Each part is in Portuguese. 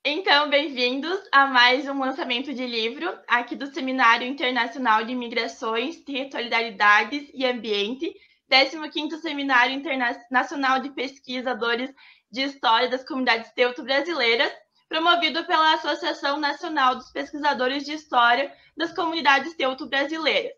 Então, bem-vindos a mais um lançamento de livro aqui do Seminário Internacional de Migrações, Territorialidades e Ambiente, 15º Seminário Internacional de Pesquisadores de História das Comunidades Teuto-Brasileiras, promovido pela Associação Nacional dos Pesquisadores de História das Comunidades Teuto-Brasileiras.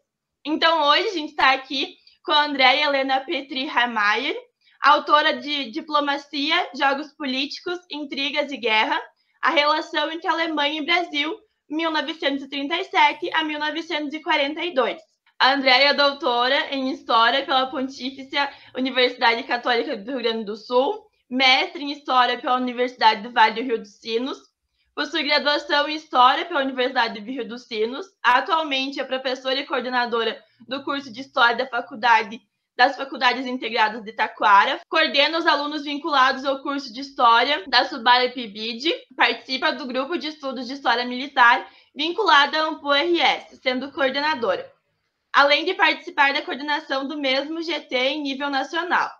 Então, hoje a gente está aqui com a Andréia Helena Petri Haimeyer, autora de Diplomacia, Jogos Políticos, Intrigas e Guerra, a relação entre Alemanha e Brasil, 1937 a 1942. A Andréia é doutora em História pela Pontifícia Universidade Católica do Rio Grande do Sul, mestre em História pela Universidade do Vale do Rio dos Sinos, possui graduação em História pela Universidade do Rio dos Sinos, atualmente é professora e coordenadora do curso de História das Faculdades Integradas de Taquara, coordena os alunos vinculados ao curso de História da Subara PIBID, participa do grupo de estudos de História Militar vinculada à AMPU-RS, sendo coordenadora, além de participar da coordenação do mesmo GT em nível nacional.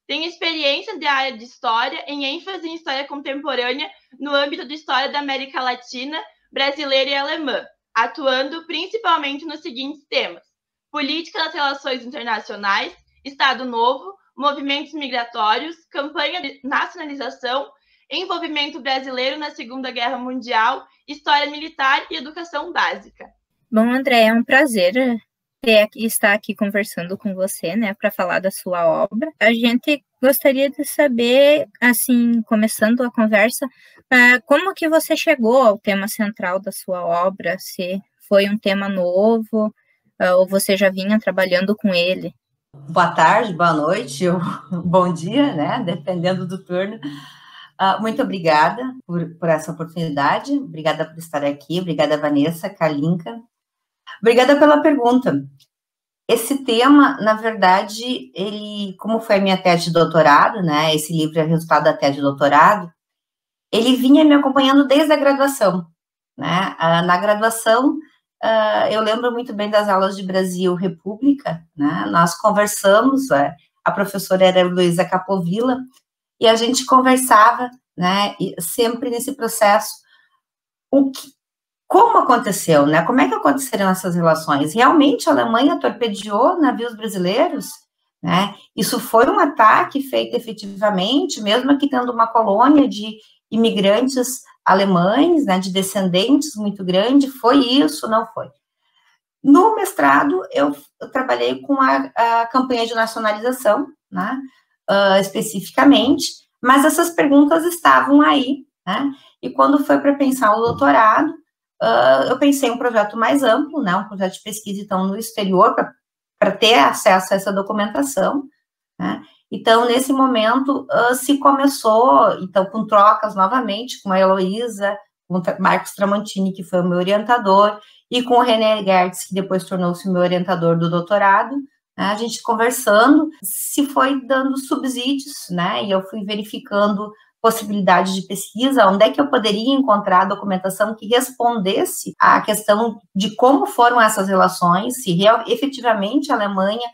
Tem experiência de área de História, em ênfase em História Contemporânea no âmbito de História da América Latina, Brasileira e Alemã, atuando principalmente nos seguintes temas: política das relações internacionais, Estado Novo, movimentos migratórios, campanha de nacionalização, envolvimento brasileiro na Segunda Guerra Mundial, história militar e educação básica. Bom, André, é um prazer estar aqui conversando com você, né, para falar da sua obra. A gente gostaria de saber, assim, começando a conversa, como que você chegou ao tema central da sua obra, se foi um tema novo, ou você já vinha trabalhando com ele? Boa tarde, boa noite, ou bom dia, né, dependendo do turno. Muito obrigada por essa oportunidade, obrigada por estar aqui, obrigada, Vanessa, Kalinka. Obrigada pela pergunta. Esse tema, na verdade, como foi a minha tese de doutorado, né, esse livro é resultado da tese de doutorado, ele vinha me acompanhando desde a graduação, né, na graduação, eu lembro muito bem das aulas de Brasil República, né, nós conversamos, a professora era Luísa Capovilla, e a gente conversava, né, sempre nesse processo, como aconteceu, né, como é que aconteceram essas relações? Realmente a Alemanha torpedeou navios brasileiros, né, isso foi um ataque feito efetivamente, mesmo aqui tendo uma colônia de imigrantes alemães, né, de descendentes muito grande, foi isso, não foi? No mestrado, eu trabalhei com a campanha de nacionalização, né, especificamente, mas essas perguntas estavam aí, né, e quando foi para pensar o doutorado, eu pensei em um projeto mais amplo, né, um projeto de pesquisa, então, no exterior, para ter acesso a essa documentação, né. Então, nesse momento, se começou, então, com trocas novamente, com a Heloísa, com o Marcos Tramontini, que foi o meu orientador, e com o René Gertz, que depois tornou-se o meu orientador do doutorado, né, a gente conversando, se foi dando subsídios, né, e eu fui verificando possibilidades de pesquisa, onde é que eu poderia encontrar documentação que respondesse à questão de como foram essas relações, se efetivamente a Alemanha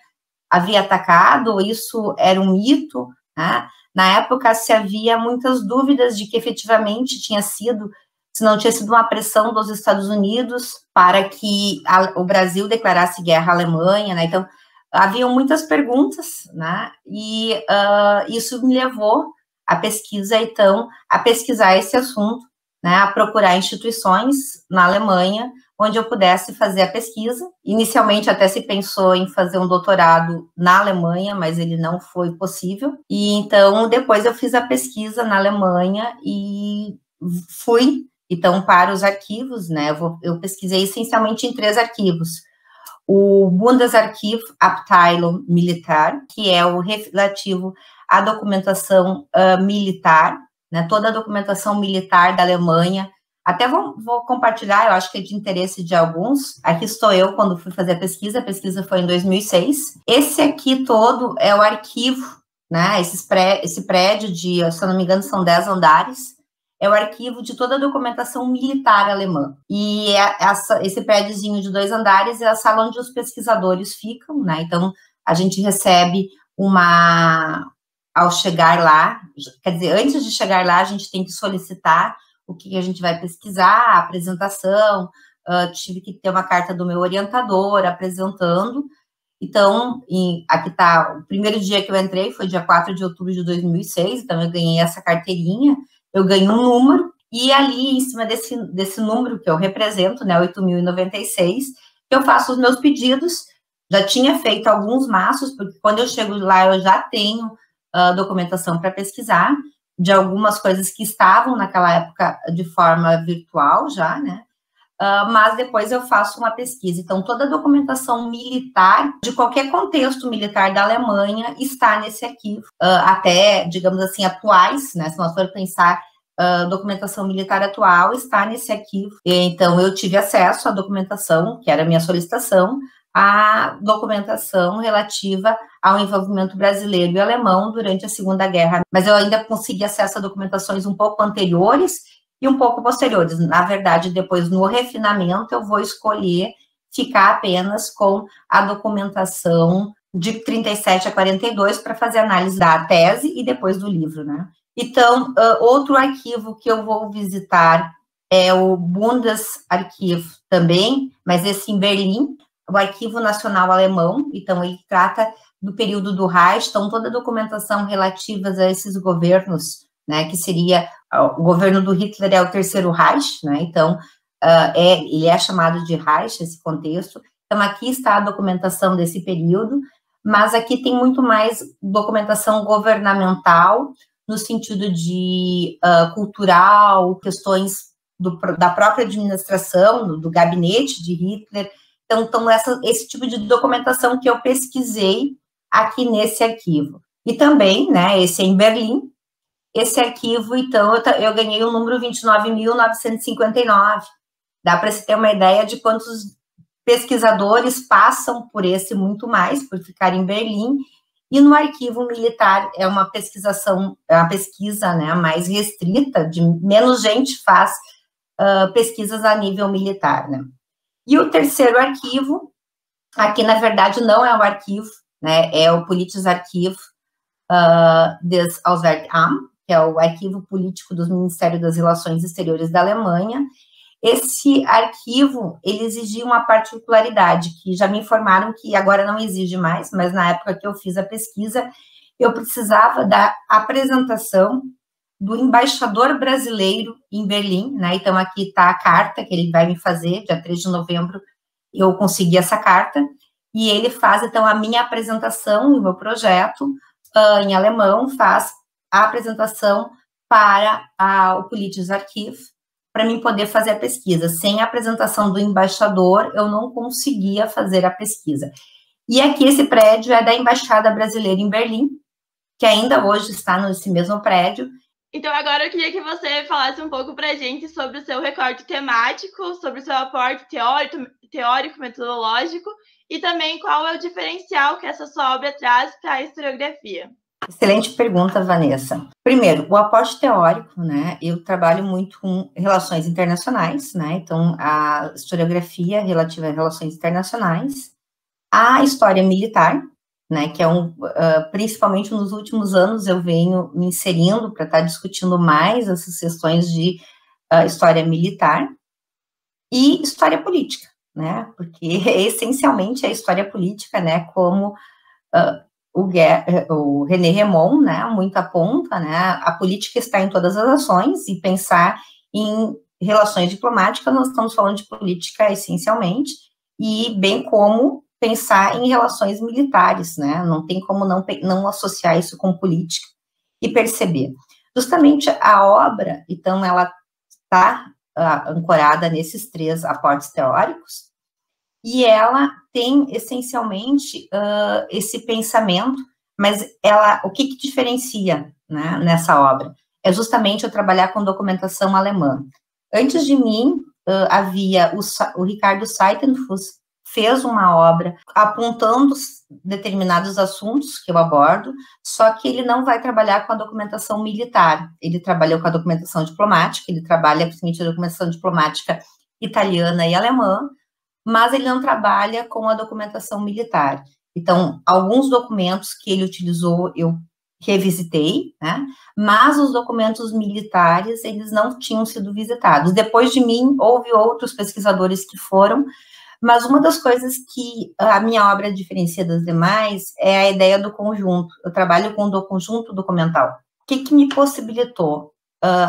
havia atacado, ou isso era um mito, né? Na época se havia muitas dúvidas de que efetivamente se não tinha sido uma pressão dos Estados Unidos para que o Brasil declarasse guerra à Alemanha, né? Então, haviam muitas perguntas, né? E isso me levou a pesquisar esse assunto, né? A procurar instituições na Alemanha onde eu pudesse fazer a pesquisa. Inicialmente até se pensou em fazer um doutorado na Alemanha, mas ele não foi possível. E então depois eu fiz a pesquisa na Alemanha e fui, então, para os arquivos, né? Eu pesquisei essencialmente em 3 arquivos. O Bundesarchiv Abteilung Militar, que é o relativo à documentação militar, né? Toda a documentação militar da Alemanha. Até vou compartilhar, eu acho que é de interesse de alguns. Aqui estou eu quando fui fazer a pesquisa foi em 2006. Esse aqui todo é o arquivo, né? Esse prédio de, se eu não me engano, são 10 andares. é o arquivo de toda a documentação militar alemã. E esse prédiozinho de 2 andares é a sala onde os pesquisadores ficam, né? Então, a gente recebe ao chegar lá, quer dizer, antes de chegar lá, a gente tem que solicitar o que a gente vai pesquisar, a apresentação, tive que ter uma carta do meu orientador apresentando. Então, aqui está, o primeiro dia que eu entrei foi dia 4 de outubro de 2006, então eu ganhei essa carteirinha, eu ganhei um número, e ali, em cima desse número que eu represento, né, 8.096, eu faço os meus pedidos. Já tinha feito alguns maços, porque quando eu chego lá, eu já tenho documentação para pesquisar, de algumas coisas que estavam naquela época de forma virtual já, né? Mas depois eu faço uma pesquisa. Então, toda a documentação militar, de qualquer contexto militar da Alemanha, está nesse arquivo. Até, digamos assim, atuais, né? Se nós formos pensar, documentação militar atual está nesse arquivo. Então, eu tive acesso à documentação, que era a minha solicitação, a documentação relativa ao envolvimento brasileiro e alemão durante a Segunda Guerra. Mas eu ainda consegui acesso a documentações um pouco anteriores e um pouco posteriores. Na verdade, depois, no refinamento, eu vou escolher ficar apenas com a documentação de 37 a 42 para fazer análise da tese e depois do livro, né? Então, outro arquivo que eu vou visitar é o Bundesarchiv também, mas esse em Berlim, o Arquivo Nacional Alemão. Então, ele trata do período do Reich, então toda a documentação relativa a esses governos, né, que seria o governo do Hitler é o Terceiro Reich, né, então ele é chamado de Reich, esse contexto. Então, aqui está a documentação desse período, mas aqui tem muito mais documentação governamental, no sentido de cultural, questões da própria administração, do gabinete de Hitler. Então esse tipo de documentação que eu pesquisei aqui nesse arquivo. E também, né, esse é em Berlim, esse arquivo, então, eu ganhei o número 29.959. Dá para você ter uma ideia de quantos pesquisadores passam por esse, muito mais, por ficar em Berlim. E no arquivo militar é uma pesquisa, né, mais restrita, de menos gente faz pesquisas a nível militar, né. E o terceiro arquivo, aqui, na verdade, não é um arquivo, né, é o Polizeiarchiv des Auswärtigen Amts, que é o arquivo político do Ministério das Relações Exteriores da Alemanha. Esse arquivo, ele exigia uma particularidade, que já me informaram que agora não exige mais, mas na época que eu fiz a pesquisa, eu precisava da apresentação do embaixador brasileiro em Berlim, né, então aqui está a carta que ele vai me fazer, dia 3 de novembro, eu consegui essa carta, e ele faz, então, a minha apresentação e o meu projeto, em alemão, faz a apresentação para o Polizeiarchiv, para mim poder fazer a pesquisa. Sem a apresentação do embaixador, eu não conseguia fazer a pesquisa. E aqui esse prédio é da Embaixada Brasileira em Berlim, que ainda hoje está nesse mesmo prédio. Então, agora eu queria que você falasse um pouco para a gente sobre o seu recorte temático, sobre o seu aporte teórico, metodológico, e também qual é o diferencial que essa sua obra traz para a historiografia. Excelente pergunta, Vanessa. Primeiro, o aporte teórico, né, eu trabalho muito com relações internacionais, né, então a historiografia relativa a relações internacionais, a história militar, né, que é principalmente nos últimos anos eu venho me inserindo para estar discutindo mais essas questões de história militar e história política, né, porque essencialmente a história política, né, como o René Remond, né, muito aponta, né, a política está em todas as ações, e pensar em relações diplomáticas, nós estamos falando de política essencialmente, e bem como pensar em relações militares, né, não tem como não associar isso com política e perceber. Justamente a obra, então, ela está ancorada nesses 3 aportes teóricos, e ela tem, essencialmente, esse pensamento, mas o que diferencia, né, nessa obra? É justamente eu trabalhar com documentação alemã. Antes de mim, havia o Ricardo Seitenfuss fez uma obra apontando determinados assuntos que eu abordo, só que ele não vai trabalhar com a documentação militar. Ele trabalhou com a documentação diplomática, ele trabalha principalmente a documentação diplomática italiana e alemã, mas ele não trabalha com a documentação militar. Então, alguns documentos que ele utilizou, eu revisitei, né? Mas os documentos militares, eles não tinham sido visitados. Depois de mim, houve outros pesquisadores que foram, mas uma das coisas que a minha obra diferencia das demais é a ideia do conjunto. Eu trabalho com o conjunto documental. O que me possibilitou?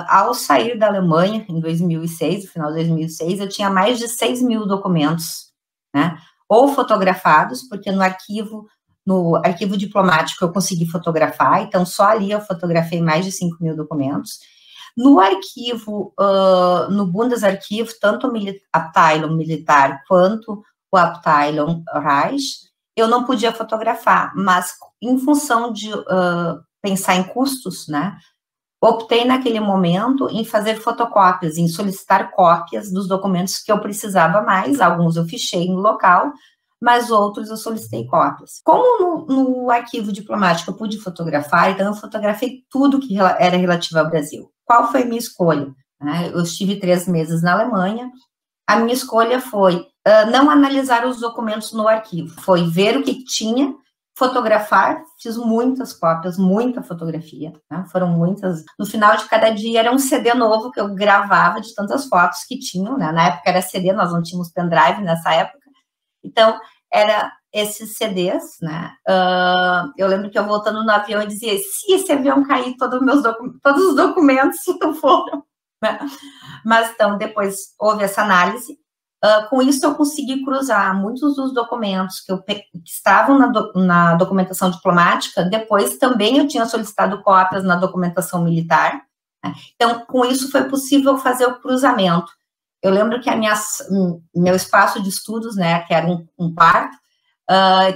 Ao sair da Alemanha, em 2006, no final de 2006, eu tinha mais de 6.000 documentos, né? Ou fotografados, porque no arquivo diplomático eu consegui fotografar, então só ali eu fotografei mais de 5.000 documentos. No arquivo, no Bundesarchiv, tanto o Abteilung militar quanto o Abteilung Reich, eu não podia fotografar, mas em função de pensar em custos, né, optei naquele momento em fazer fotocópias, em solicitar cópias dos documentos que eu precisava mais, alguns eu fichei no local, mas outros eu solicitei cópias. Como no arquivo diplomático eu pude fotografar, então eu fotografei tudo que era relativo ao Brasil. Qual foi a minha escolha? Eu estive 3 meses na Alemanha, a minha escolha foi não analisar os documentos no arquivo, foi ver o que tinha, fotografar, fiz muitas cópias, muita fotografia, né? Foram muitas. No final de cada dia era um CD novo que eu gravava de tantas fotos que tinham, né? Na época era CD, nós não tínhamos pendrive nessa época, então era esses CDs, né? Eu lembro que eu voltando no avião e dizia, se esse avião cair, todos os documentos não foram, né? Mas então depois houve essa análise. Com isso, eu consegui cruzar muitos dos documentos que estavam na documentação diplomática, depois também eu tinha solicitado cópias na documentação militar, né? Então, com isso foi possível fazer o cruzamento. Eu lembro que meu espaço de estudos, né, que era um quarto,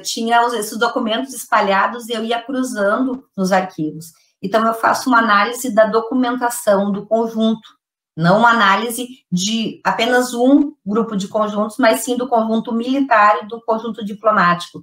tinha esses documentos espalhados e eu ia cruzando nos arquivos. Então, eu faço uma análise da documentação do conjunto, não uma análise de apenas um grupo de conjuntos, mas sim do conjunto militar e do conjunto diplomático.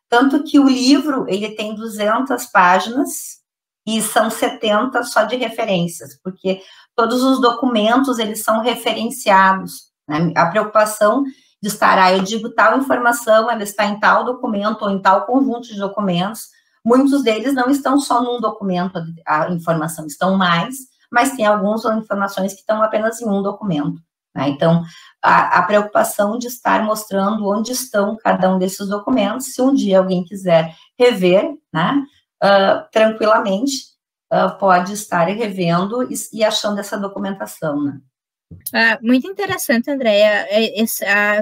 Tanto que o livro, ele tem 200 páginas e são 70 só de referências, porque todos os documentos, eles são referenciados, né? A preocupação de estar, eu digo tal informação, ela está em tal documento ou em tal conjunto de documentos, muitos deles não estão só num documento, a informação estão mais, mas tem algumas informações que estão apenas em um documento, né? Então, a preocupação de estar mostrando onde estão cada um desses documentos, se um dia alguém quiser rever, né, tranquilamente, pode estar revendo e achando essa documentação, né? Muito interessante, Andréia,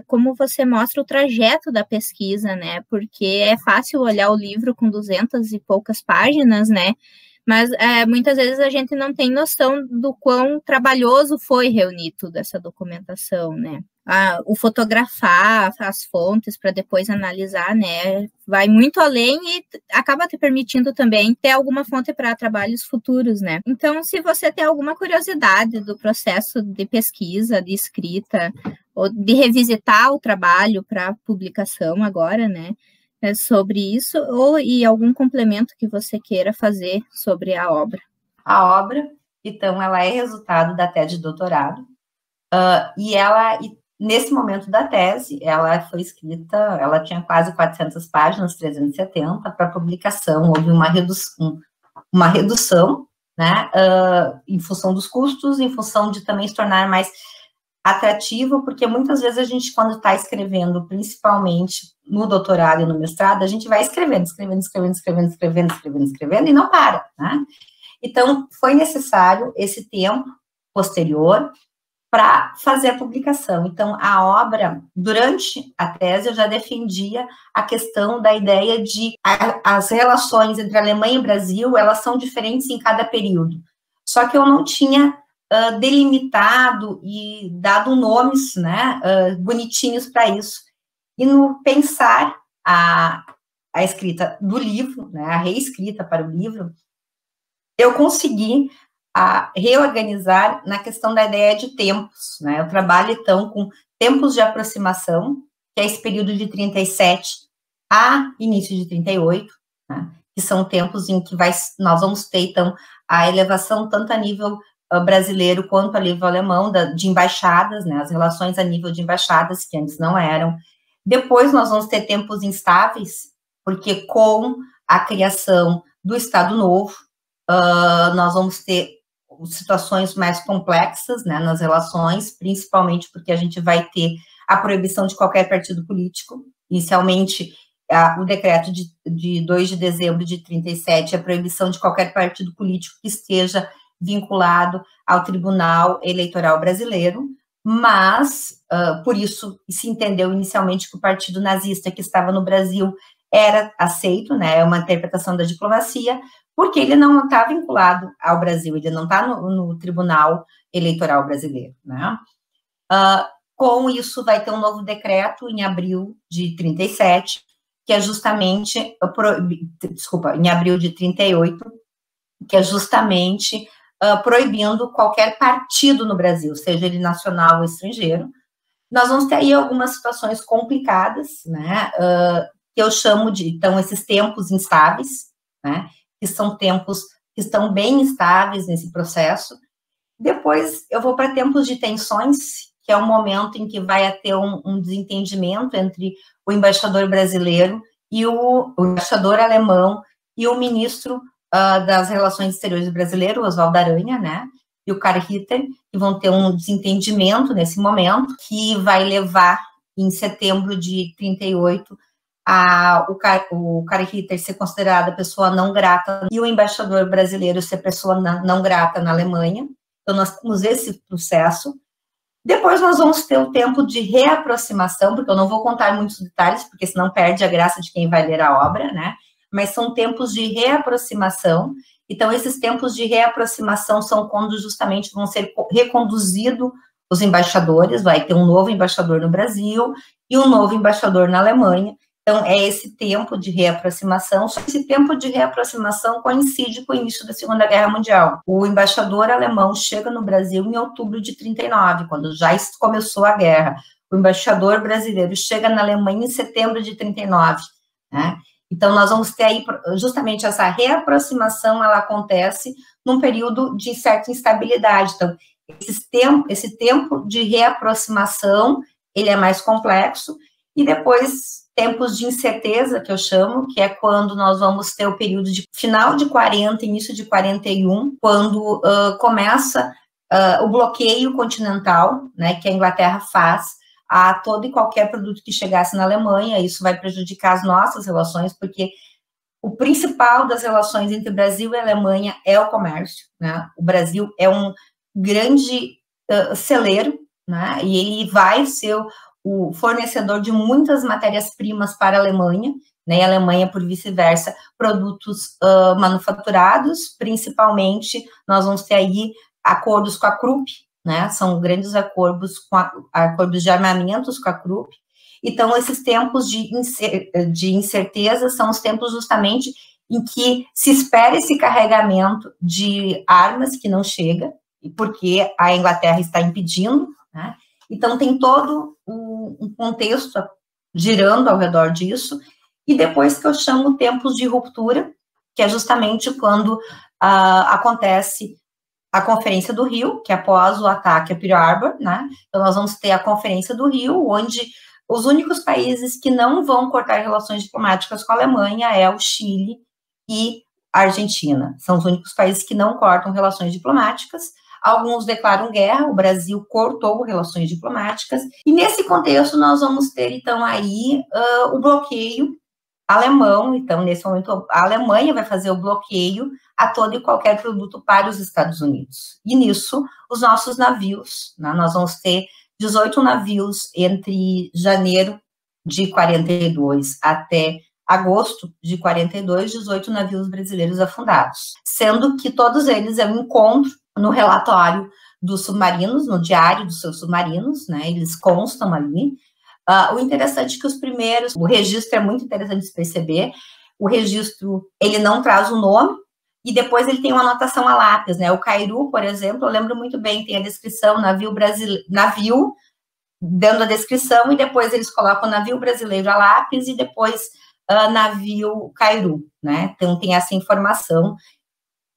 como você mostra o trajeto da pesquisa, né, porque é fácil olhar o livro com 200 e poucas páginas, né, mas muitas vezes a gente não tem noção do quão trabalhoso foi reunir toda essa documentação, né? O fotografar as fontes para depois analisar, né? Vai muito além e acaba te permitindo também ter alguma fonte para trabalhos futuros, né? Então, se você tem alguma curiosidade do processo de pesquisa, de escrita, ou de revisitar o trabalho para publicação agora, né? Sobre isso, e algum complemento que você queira fazer sobre a obra. A obra, então, ela é resultado da tese de doutorado, e nesse momento da tese, ela foi escrita, ela tinha quase 400 páginas, 370, para publicação, houve uma redução, né, em função dos custos, em função de também se tornar mais atrativo, porque muitas vezes a gente, quando está escrevendo, principalmente no doutorado e no mestrado, a gente vai escrevendo e não para, né? Então, foi necessário esse tempo posterior para fazer a publicação. Então, a obra, durante a tese, eu já defendia a questão da ideia de as relações entre Alemanha e Brasil, elas são diferentes em cada período. Só que eu não tinha delimitado e dado nomes, né, bonitinhos para isso. E no pensar a escrita do livro, né, a reescrita para o livro, eu consegui reorganizar na questão da ideia de tempos, né? Eu trabalho, então, com tempos de aproximação, que é esse período de 37 a início de 38, né, que são tempos em que nós vamos ter, então, a elevação tanto a nível brasileiro quanto a nível alemão, de embaixadas, né, as relações a nível de embaixadas, que antes não eram. Depois nós vamos ter tempos instáveis, porque com a criação do Estado Novo, nós vamos ter situações mais complexas, né, nas relações, principalmente porque a gente vai ter a proibição de qualquer partido político. Inicialmente, o decreto de 2 de dezembro de 37, a proibição de qualquer partido político que esteja vinculado ao Tribunal Eleitoral Brasileiro, mas, por isso, se entendeu inicialmente que o partido nazista que estava no Brasil era aceito, né, é uma interpretação da diplomacia, porque ele não está vinculado ao Brasil, ele não está no Tribunal Eleitoral Brasileiro, né. Com isso, vai ter um novo decreto em abril de 37, que é justamente, em abril de 38, que é justamente proibindo qualquer partido no Brasil, seja ele nacional ou estrangeiro. Nós vamos ter aí algumas situações complicadas, né, que eu chamo de, então, esses tempos instáveis, né, que são tempos que estão bem instáveis nesse processo. Depois eu vou para tempos de tensões, que é um momento em que vai ter um desentendimento entre o embaixador brasileiro e o embaixador alemão e o ministro das Relações Exteriores brasileiro, Oswaldo Aranha, né, e o Karl Ritter, que vão ter um desentendimento nesse momento, que vai levar, em setembro de 38, o Karl Ritter ser considerado pessoa não grata e o embaixador brasileiro ser pessoa não grata na Alemanha. Então, nós temos esse processo. Depois nós vamos ter o tempo de reaproximação, porque eu não vou contar muitos detalhes, porque senão perde a graça de quem vai ler a obra, né? Mas são tempos de reaproximação. Então, esses tempos de reaproximação são quando justamente vão ser reconduzidos os embaixadores, vai ter um novo embaixador no Brasil e um novo embaixador na Alemanha. Então, é esse tempo de reaproximação. Só que esse tempo de reaproximação coincide com o início da Segunda Guerra Mundial. O embaixador alemão chega no Brasil em outubro de 39, quando já começou a guerra. O embaixador brasileiro chega na Alemanha em setembro de 39, né? Então, nós vamos ter aí, justamente essa reaproximação, ela acontece num período de certa instabilidade. Então, esse tempo de reaproximação, ele é mais complexo, e depois tempos de incerteza, que eu chamo, que é quando nós vamos ter o período de final de 40, início de 41, quando começa o bloqueio continental, né, que a Inglaterra faz a todo e qualquer produto que chegasse na Alemanha. Isso vai prejudicar as nossas relações, porque o principal das relações entre Brasil e Alemanha é o comércio, né? O Brasil é um grande celeiro, né, e ele vai ser o fornecedor de muitas matérias-primas para a Alemanha, né, e a Alemanha, por vice-versa, produtos manufaturados, principalmente, nós vamos ter aí acordos com a Krupp, né, são grandes acordos de armamentos com a Krupp. Então, esses tempos de incerteza são os tempos justamente em que se espera esse carregamento de armas que não chega, porque a Inglaterra está impedindo, né? Então, tem todo um contexto girando ao redor disso, e depois que eu chamo tempos de ruptura, que é justamente quando acontece a Conferência do Rio, que é após o ataque a Pearl Harbor, né? Então, nós vamos ter a Conferência do Rio, onde os únicos países que não vão cortar relações diplomáticas com a Alemanha é o Chile e a Argentina. São os únicos países que não cortam relações diplomáticas. Alguns declaram guerra, o Brasil cortou relações diplomáticas, e nesse contexto nós vamos ter, então, aí o bloqueio alemão. Então, nesse momento, a Alemanha vai fazer o bloqueio a todo e qualquer produto para os Estados Unidos. E nisso, os nossos navios, né, nós vamos ter 18 navios entre janeiro de 42 até agosto de 42, 18 navios brasileiros afundados, sendo que todos eles é um encontro no relatório dos submarinos, no diário dos seus submarinos, né, eles constam ali. O interessante é que os primeiros, o registro é muito interessante de se perceber, o registro, ele não traz o nome, e depois ele tem uma anotação a lápis, né, o Cairu, por exemplo, eu lembro muito bem, tem a descrição, navio dando a descrição, e depois eles colocam navio brasileiro a lápis e depois navio Cairu, né? Então tem essa informação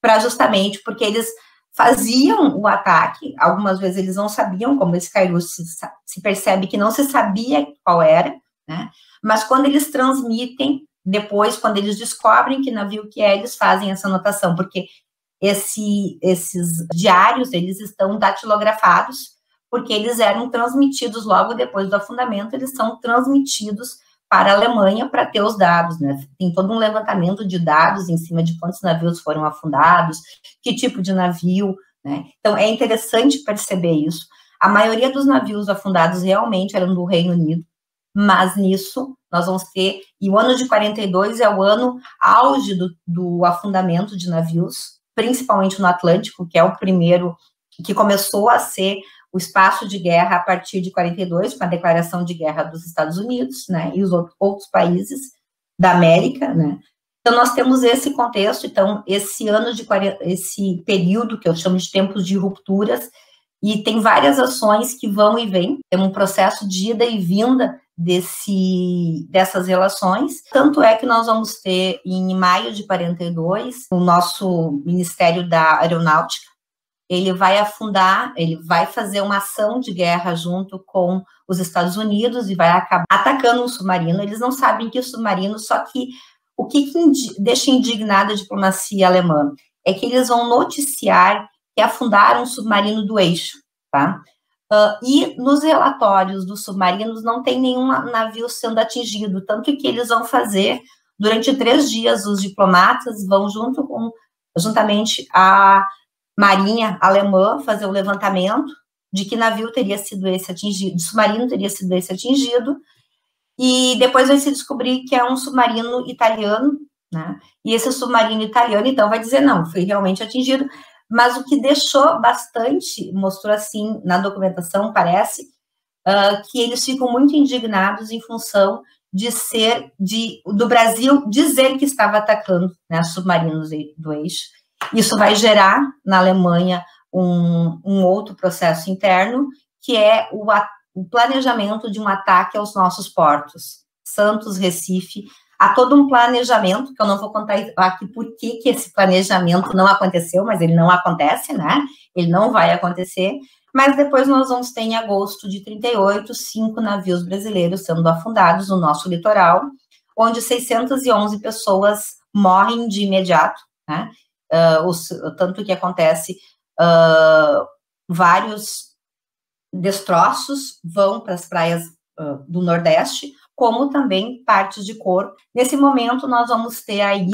para justamente porque eles faziam o ataque, algumas vezes eles não sabiam, como esse Cairu se percebe que não se sabia qual era, né? Mas quando eles transmitem, depois, quando eles descobrem que navio que é, eles fazem essa anotação, porque esses diários, eles estão datilografados, porque eles eram transmitidos logo depois do afundamento, eles são transmitidos para a Alemanha para ter os dados, né? Tem todo um levantamento de dados em cima de quantos navios foram afundados, que tipo de navio, né? Então, é interessante perceber isso. A maioria dos navios afundados realmente eram do Reino Unido, mas nisso nós vamos ter, e o ano de 42 é o ano auge do afundamento de navios, principalmente no Atlântico, que é o primeiro, que começou a ser o espaço de guerra a partir de 42, com a declaração de guerra dos Estados Unidos, né, e os outros países da América, né. Então, nós temos esse contexto, então, esse período, que eu chamo de tempos de rupturas, e tem várias ações que vão e vêm, tem um processo de ida e vinda dessas relações, tanto é que nós vamos ter, em maio de 42, o nosso Ministério da Aeronáutica, ele vai fazer uma ação de guerra junto com os Estados Unidos e vai acabar atacando um submarino. Eles não sabem que o submarino, só que o que deixa indignada a diplomacia alemã é que eles vão noticiar que afundaram um submarino do eixo, tá? E nos relatórios dos submarinos não tem nenhum navio sendo atingido, tanto que eles vão fazer, durante 3 dias, os diplomatas vão juntamente a Marinha alemã fazer o levantamento de que navio teria sido esse atingido, de submarino teria sido esse atingido, e depois vai se descobrir que é um submarino italiano, né? E esse submarino italiano, então, vai dizer, não, foi realmente atingido, mas o que deixou bastante, mostrou assim, na documentação, parece, que eles ficam muito indignados em função do Brasil dizer que estava atacando, né, submarinos do eixo. Isso vai gerar, na Alemanha, um outro processo interno, que é o planejamento de um ataque aos nossos portos, Santos, Recife. Há todo um planejamento, que eu não vou contar aqui por que esse planejamento não aconteceu, mas ele não acontece, né? Ele não vai acontecer. Mas depois nós vamos ter, em agosto de 38, 5 navios brasileiros sendo afundados no nosso litoral, onde 611 pessoas morrem de imediato, né? Tanto que acontece, vários destroços vão para as praias do Nordeste, como também partes de corpo. Nesse momento, nós vamos ter aí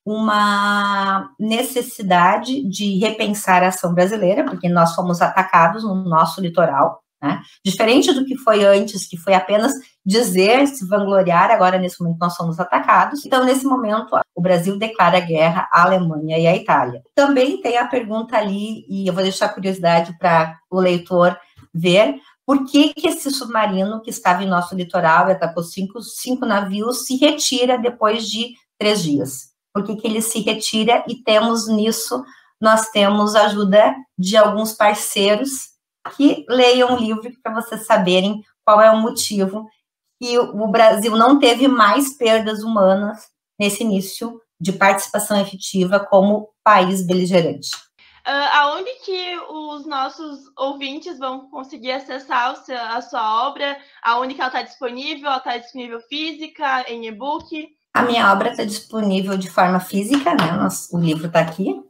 uma necessidade de repensar a ação brasileira, porque nós fomos atacados no nosso litoral, né? Diferente do que foi antes, que foi apenas dizer, se vangloriar, agora nesse momento nós somos atacados. Então, nesse momento, o Brasil declara guerra à Alemanha e à Itália. Também tem a pergunta ali, e eu vou deixar a curiosidade para o leitor ver, por que esse submarino que estava em nosso litoral e atacou 5 navios se retira depois de 3 dias? Por que ele se retira? E temos nisso, nós temos ajuda de alguns parceiros que leiam o livro para vocês saberem qual é o motivo que o Brasil não teve mais perdas humanas nesse início de participação efetiva como país beligerante. Aonde que os nossos ouvintes vão conseguir acessar a sua obra? Aonde que ela está disponível? Ela está disponível física, em e-book? A minha obra está disponível de forma física, né? O livro está aqui.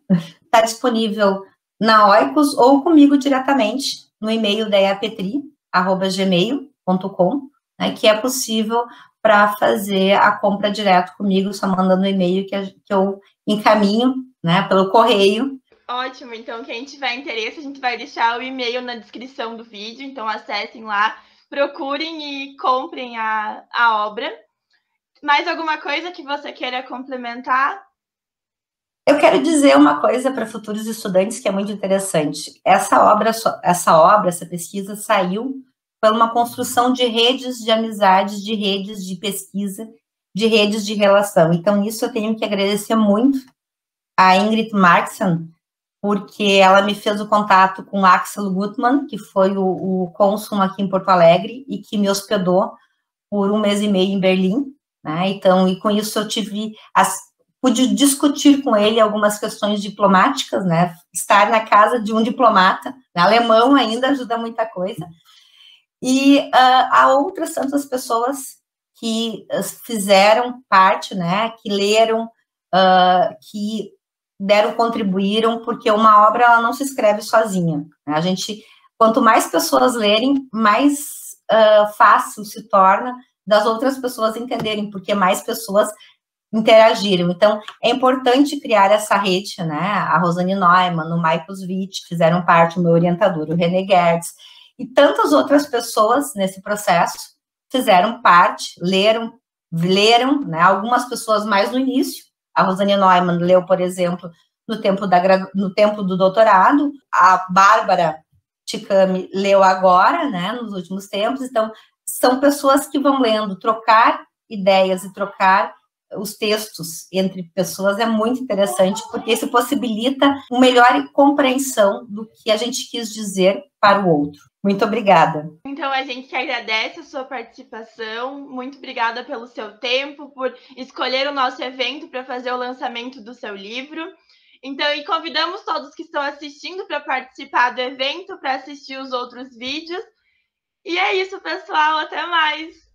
Está disponível na Oikos ou comigo diretamente no e-mail da eapetri@gmail.com, né, que é possível para fazer a compra direto comigo, só mandando um e-mail que eu encaminho, né, pelo correio. Ótimo, então quem tiver interesse, a gente vai deixar o e-mail na descrição do vídeo, então acessem lá, procurem e comprem a obra. Mais alguma coisa que você queira complementar? Eu quero dizer uma coisa para futuros estudantes que é muito interessante. Essa pesquisa saiu por uma construção de redes de amizades, de redes de pesquisa, de redes de relação. Então, nisso eu tenho que agradecer muito a Ingrid Markson, porque ela me fez o contato com o Axel Gutmann, que foi o cônsul aqui em Porto Alegre e que me hospedou por 1 mês e meio em Berlim, né? Então, e com isso eu pude discutir com ele algumas questões diplomáticas, né? Estar na casa de um diplomata, né? Alemão ainda ajuda muita coisa. E há outras tantas pessoas que fizeram parte, né? Que leram, que contribuíram, porque uma obra ela não se escreve sozinha. Né? Quanto mais pessoas lerem, mais fácil se torna das outras pessoas entenderem, porque mais pessoas interagiram. Então, é importante criar essa rede, né? A Rosane Neumann, o Michael Witt fizeram parte, o meu orientador, o René Gertz, e tantas outras pessoas nesse processo fizeram parte, leram, né? Algumas pessoas mais no início. A Rosane Neumann leu, por exemplo, no tempo do doutorado. A Bárbara Ticami leu agora, né? Nos últimos tempos. Então, são pessoas que vão lendo, trocar ideias e trocar os textos entre pessoas é muito interessante, porque isso possibilita uma melhor compreensão do que a gente quis dizer para o outro. Muito obrigada. Então, a gente que agradece a sua participação, muito obrigada pelo seu tempo, por escolher o nosso evento para fazer o lançamento do seu livro. Então, e convidamos todos que estão assistindo para participar do evento, para assistir os outros vídeos. E é isso, pessoal. Até mais!